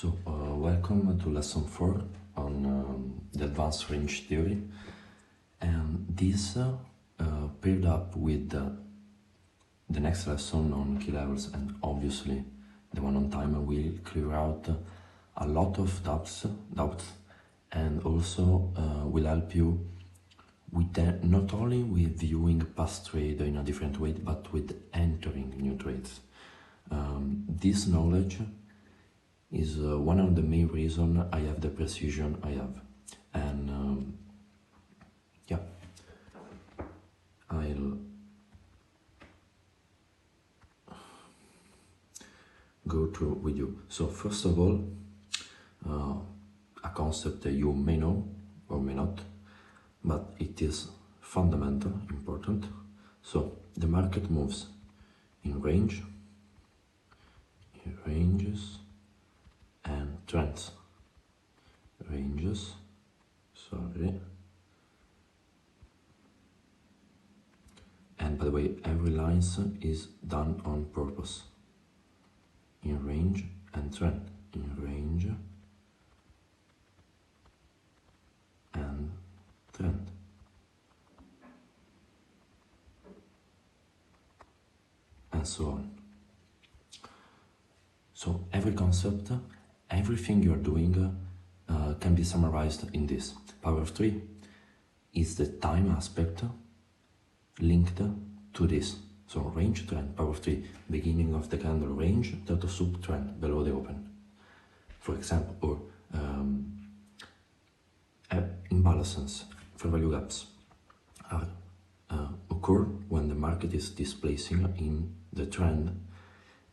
Welcome to lesson 4 on the advanced range theory, and this paired up with the next lesson on key levels and obviously the one on timer will clear out a lot of doubts and also will help you with not only with viewing past trade in a different way, but with entering new trades. This knowledge is one of the main reasons I have the precision I have, and yeah, I'll go through with you. So first of all, a concept that you may know or may not, but it is fundamental, important. So the market moves in ranges, and trends. Ranges, and by the way, every line is done on purpose. In range and trend. In range and trend. And so on. So every concept, everything you're doing can be summarized in this. Power of 3 is the time aspect linked to this. So range, trend, power of 3, beginning of the candle range, total sub trend below the open. For example, or imbalances, fair value gaps occur when the market is displacing in the trend,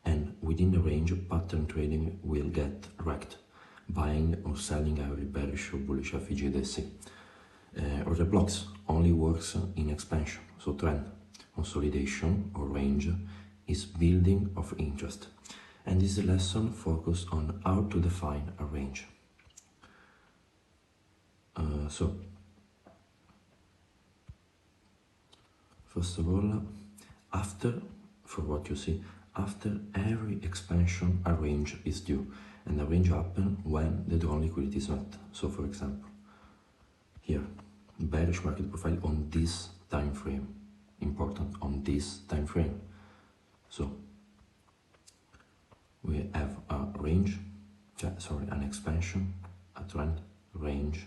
and within the range, pattern trading will get wrecked, buying or selling every bearish or bullish FVGDC. Order blocks only works in expansion, so trend, consolidation or range is building of interest. And this lesson focuses on how to define a range. So, first of all, for what you see, after every expansion, a range is due, and a range happens when the drawn liquidity is met. So, for example, here, bearish market profile on this time frame, important, on this time frame. So, we have a range, an expansion, a trend, range,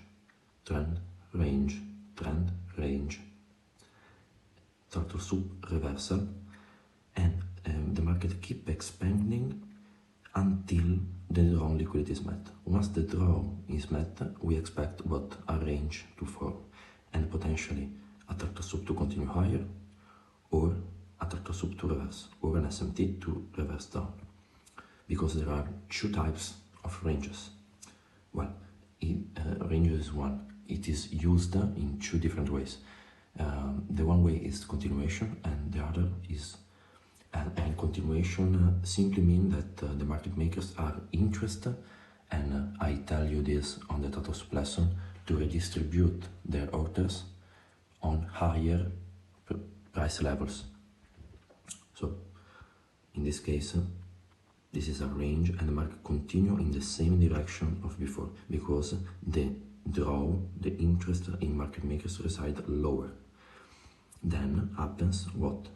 trend, range, trend, range, total sub reversal, and the market keep expanding until the drawn liquidity is met. Once the draw is met, we expect what a range to form, and potentially a total sub to continue higher, or a total sub to reverse, or an SMT to reverse down. Because there are two types of ranges. Well, range is one. It is used in two different ways. The one way is continuation, and the other is and continuation simply means that the market makers are interested, and I tell you this on the total sub lesson, to redistribute their orders on higher price levels. So in this case, this is a range, and the market continue in the same direction of before, because the interest in market makers reside lower. Then happens what?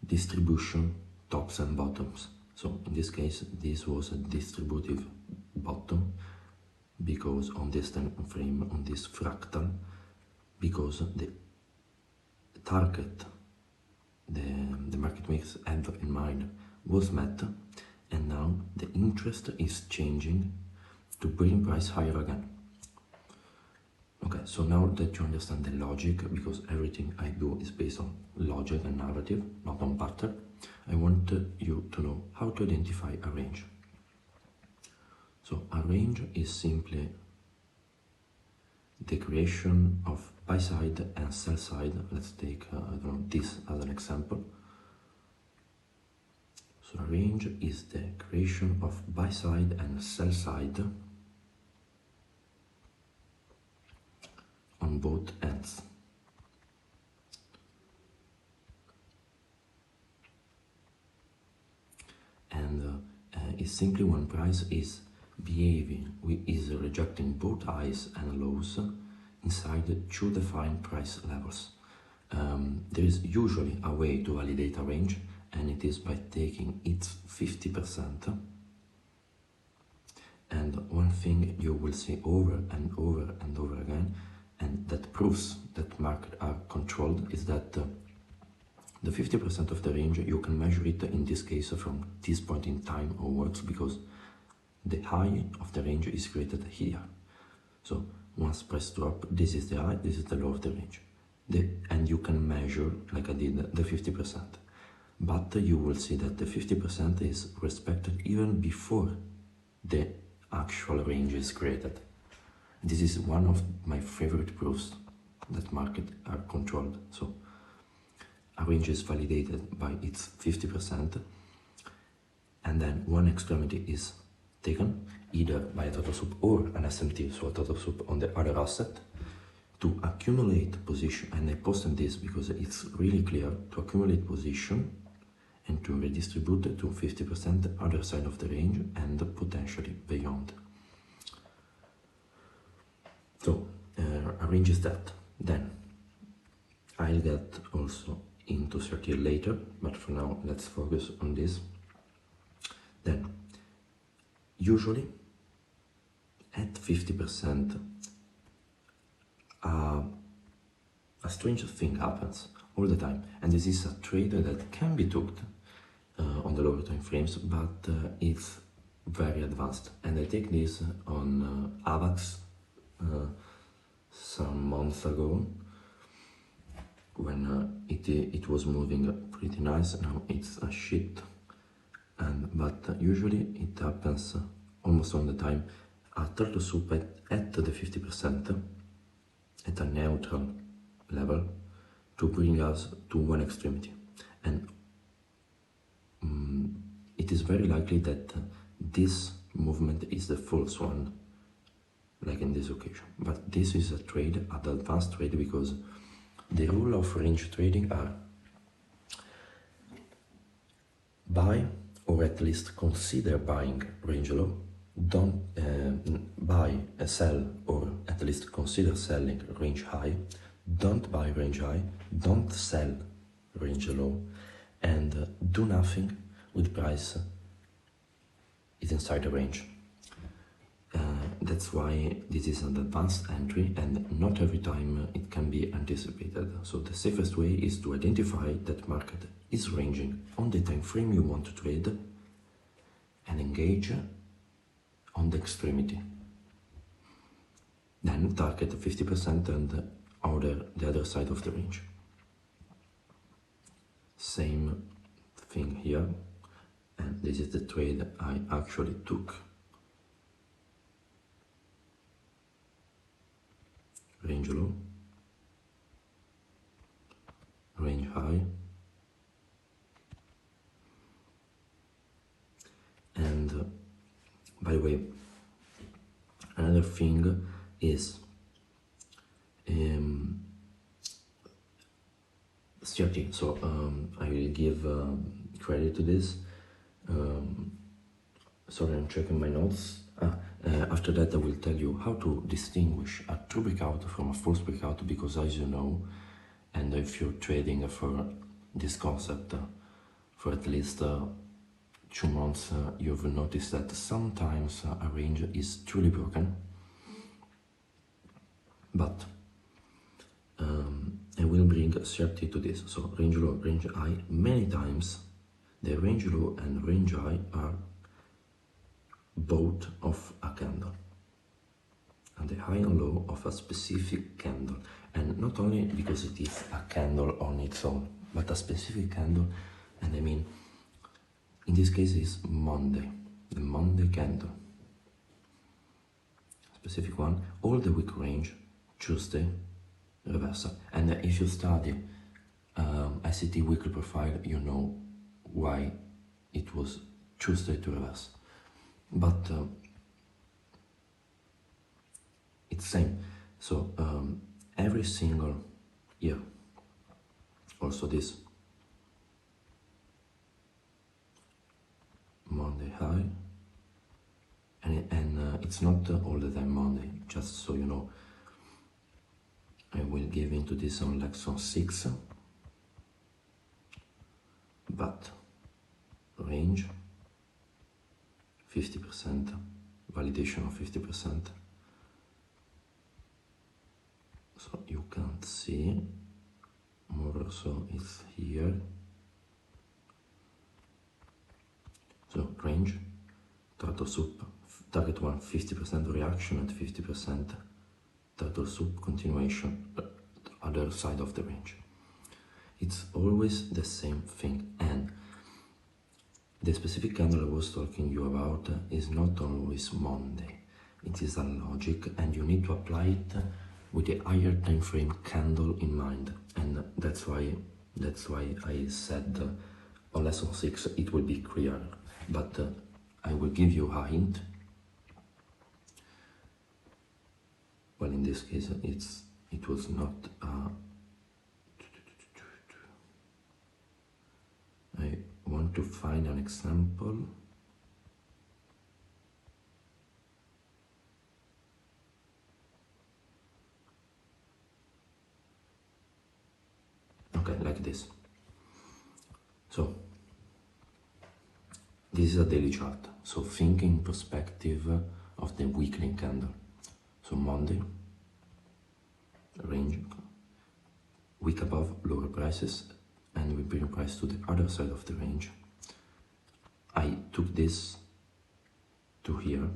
Distribution, tops and bottoms. So in this case, this was a distributive bottom, because on this time frame, on this fractal, because the target the market makers had in mind was met, and now the interest is changing to bring price higher again. Okay, so now that you understand the logic, because everything I do is based on logic and narrative, not on pattern, I want you to know how to identify a range. So a range is simply the creation of buy side and sell side. Let's take this as an example. So a range is the creation of buy side and sell side on both ends. And is simply when price is behaving is rejecting both highs and lows inside two defined price levels. There is usually a way to validate a range, and it is by taking its 50%. And one thing you will see over and over and over again, and that proves that markets are controlled, is that the 50% of the range, you can measure it in this case from this point in time onwards, because the high of the range is created here. So once price drop, this is the high, this is the low of the range. And you can measure, like I did, the 50%. But you will see that the 50% is respected even before the actual range is created. This is one of my favorite proofs that markets are controlled. So a range is validated by its 50%, and then one extremity is taken either by a total soup or an SMT, so a total soup on the other asset, to accumulate position. And I posted this because it's really clear: to accumulate position and to redistribute it to 50% other side of the range and potentially beyond. So a range is that. Then I'll get also into 30 later, but for now let's focus on this. Then usually at 50%, a strange thing happens all the time, and this is a trade that can be took on the lower time frames, but it's very advanced. And I take this on AVAX some months ago, when it was moving pretty nice. Now it's a shit, but usually it happens almost all the time. A turtle soup at the 50%, at a neutral level, to bring us to one extremity. And it is very likely that this movement is the false one, like in this occasion. But this is a trade, an advanced trade, because the rule of range trading are buy, or at least consider buying range low, don't buy, sell, or at least consider selling range high, don't buy range high, don't sell range low, and do nothing with price is inside the range. That's why this is an advanced entry, and not every time it can be anticipated. So the safest way is to identify that market is ranging on the time frame you want to trade and engage on the extremity. Then target 50% and the other side of the range. Same thing here, and this is the trade I actually took. Range low, range high, and by the way, another thing is CRT. So I will give credit to this. Sorry, I'm checking my notes. After that, I will tell you how to distinguish a true breakout from a false breakout, because as you know, and if you're trading for this concept for at least 2 months, you've noticed that sometimes a range is truly broken. But I will bring CRT to this. So range low, range high, many times the range low and range high are both of a candle, and the high and low of a specific candle. And not only because it is a candle on its own, but a specific candle. And I mean, in this case is Monday, the Monday candle, specific one, all the week range, Tuesday, reversal. And if you study ICT weekly profile, you know why it was Tuesday to reverse. But it's same. So every single year, also this Monday high, and it's not all the time Monday, just so you know. I will give into this on lesson 6, but range 50%, validation of 50%. So you can't see, more or so it's here. So range, turtle soup, target 1, 50% reaction and 50% turtle soup continuation, other side of the range. It's always the same thing, and the specific candle I was talking you about is not always Monday. It is a logic, and you need to apply it with the higher time frame candle in mind, and that's why I said on lesson 6 it will be clear, but I will give you a hint. Well, in this case it was not I want to find an example. Okay, like this. So this is a daily chart, so think in perspective of the weekly candle. So Monday, range, week above, lower prices, and we bring price to the other side of the range. I took this to here.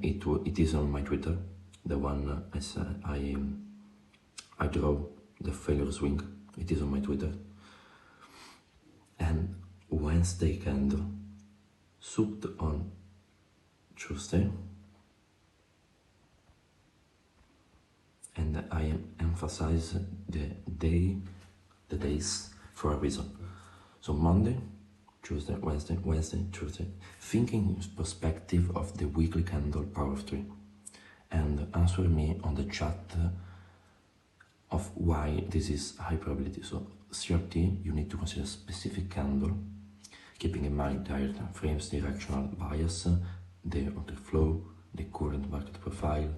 It is on my Twitter, the one I draw the failure swing. It is on my Twitter. And Wednesday candle, souped on Tuesday. And I emphasize the days for a reason. So Monday, Tuesday, Wednesday, Tuesday. Thinking in perspective of the weekly candle power of 3. And answer me on the chat of why this is high probability. So CRT, you need to consider specific candle, keeping in mind the higher time frames, directional bias, the order flow, the current market profile,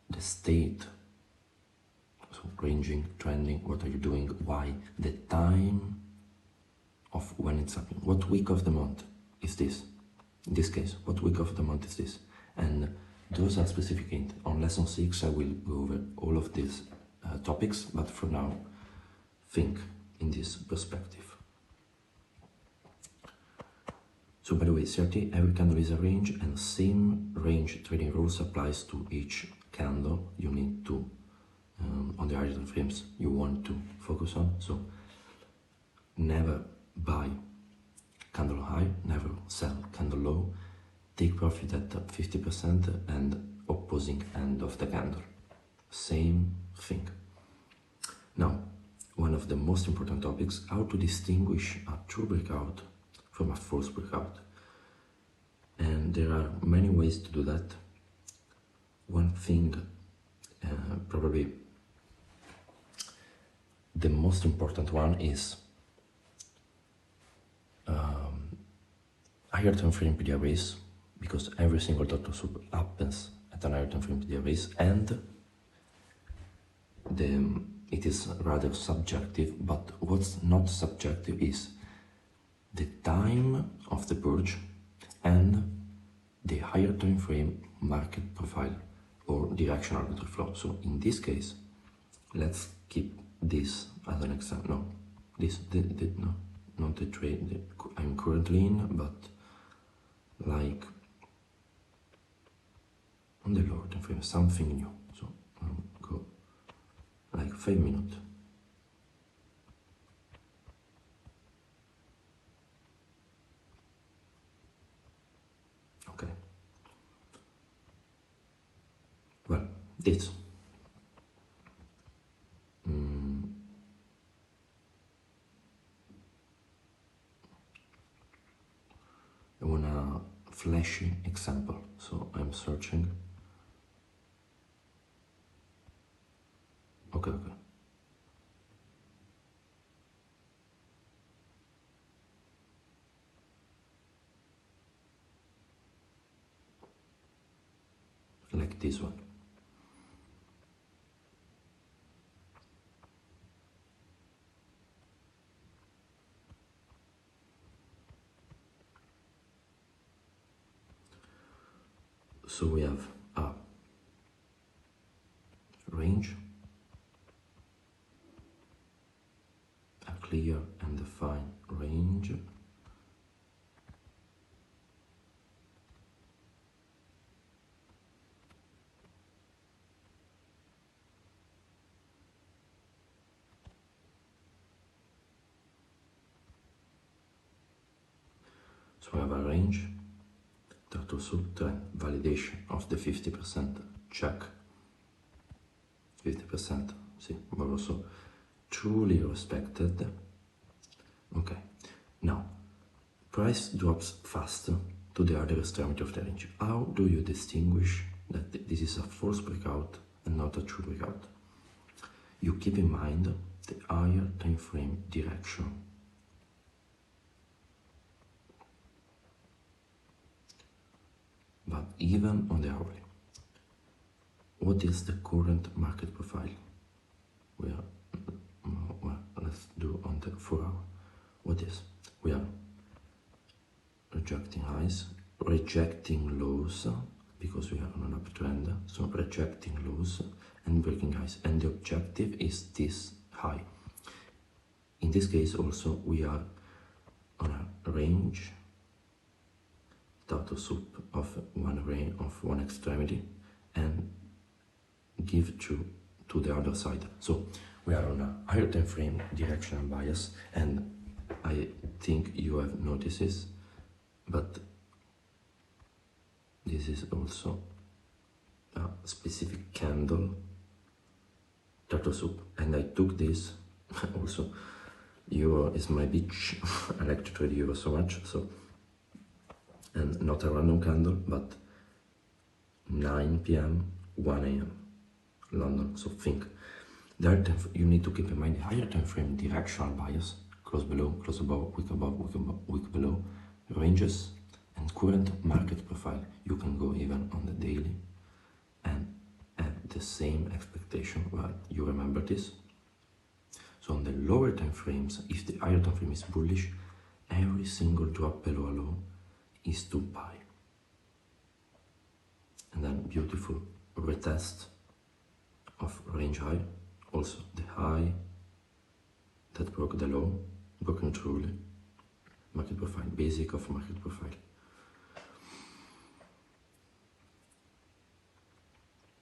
the state, so ranging, trending, what are you doing, why, the time of when it's happening, what week of the month is this, in this case, what week of the month is this, and those are specific hints. On lesson 6 I will go over all of these topics, but for now, think in this perspective. So by the way, CRT, every candle is a range, and same range trading rules applies to each candle you need to, on the higher time frames you want to focus on. So never buy candle high, never sell candle low, take profit at 50% and opposing end of the candle. Same thing. Now, one of the most important topics, how to distinguish a true breakout from a false breakout. And there are many ways to do that. One thing, probably the most important one, is higher time frame PDRAs, because every single turtle soup happens at an higher time frame PDRAs, and it is rather subjective, but what's not subjective is the time of the purge and the higher time frame market profile or directional order flow. So in this case, let's keep this as an example. No, no, not the trade I'm currently in, but like on the lower time frame, something new. So I'll go like 5 minutes. Okay. Well, this. I want a flashy example, so I'm searching. Okay. like this one. So we have a range, a clear and defined range, so we have a range, turtle soup trend, validation of the 50%, check, 50%, see, but also truly respected. Okay, now, price drops faster to the other extremity of the range. How do you distinguish that this is a false breakout and not a true breakout? You keep in mind the higher time frame direction. But even on the hourly, what is the current market profile? Well, let's do on the 4 hour. What is? We are rejecting highs, rejecting lows, because we are on an uptrend, so rejecting lows and breaking highs, and the objective is this high. In this case also we are on a range, turtle soup of one extremity, and give to the other side. So we are on a higher time frame directional bias, and I think you have noticed this, but this is also a specific candle, turtle soup, and I took this also. Euro is my bitch. I like to trade euro so much, so, and not a random candle, but 9 p.m, 1 a.m. London. So think, you need to keep in mind the higher time frame directional bias, close below, close above, wick above, wick below, ranges, and current market profile. You can go even on the daily and have the same expectation, right? You remember this? So on the lower time frames, if the higher time frame is bullish, every single drop below a low is to buy. And then beautiful retest of range high, also the high that broke the low, broken truly, market profile, basic of market profile.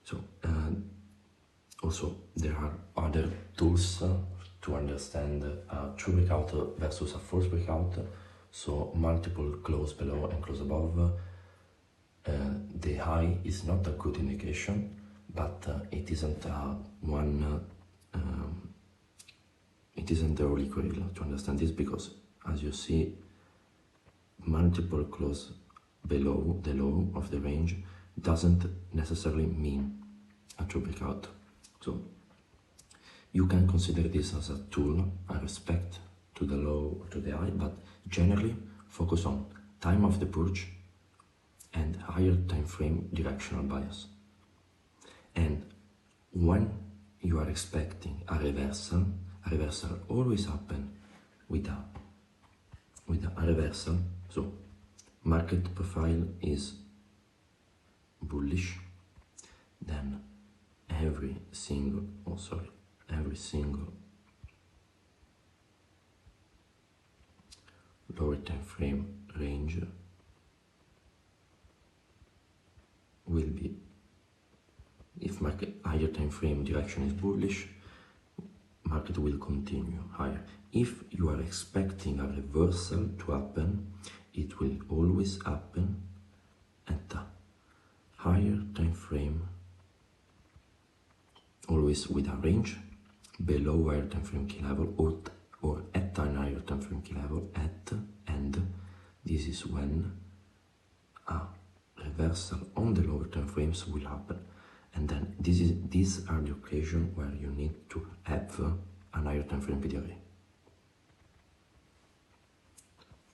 So, also there are other tools to understand a true breakout versus a false breakout. So multiple close below and close above. The high is not a good indication, but it isn't it isn't the holy grail to understand this, because as you see, multiple close below the low of the range doesn't necessarily mean a true breakout. So you can consider this as a tool, a respect to the low or to the high, but generally focus on time of the purge and higher time frame directional bias. And when you are expecting a reversal always happens with a reversal. So market profile is bullish, then every single lower time frame range will be, if market higher time frame direction is bullish, market will continue higher. If you are expecting a reversal to happen, it will always happen at a higher time frame, always with a range below higher time frame key level, or at a higher time frame key level, and this is when a reversal on the lower time frames will happen. And then these are the occasion where you need to have an higher time frame PDRA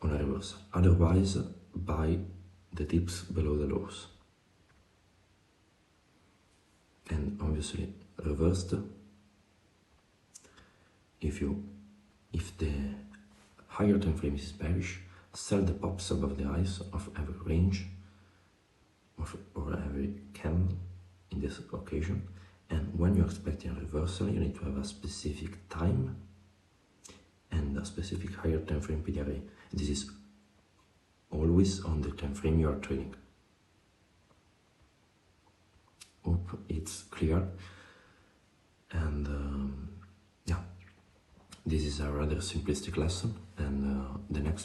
on a reversal. Otherwise, buy the dips below the lows. and obviously reversed. If the higher time frame is bearish, sell the pops above the highs of every range or every candle in this occasion. And when you're expecting a reversal, you need to have a specific time and a specific higher time frame PDRA. This is always on the time frame you are trading. Hope it's clear. And yeah, this is a rather simplistic lesson, and the next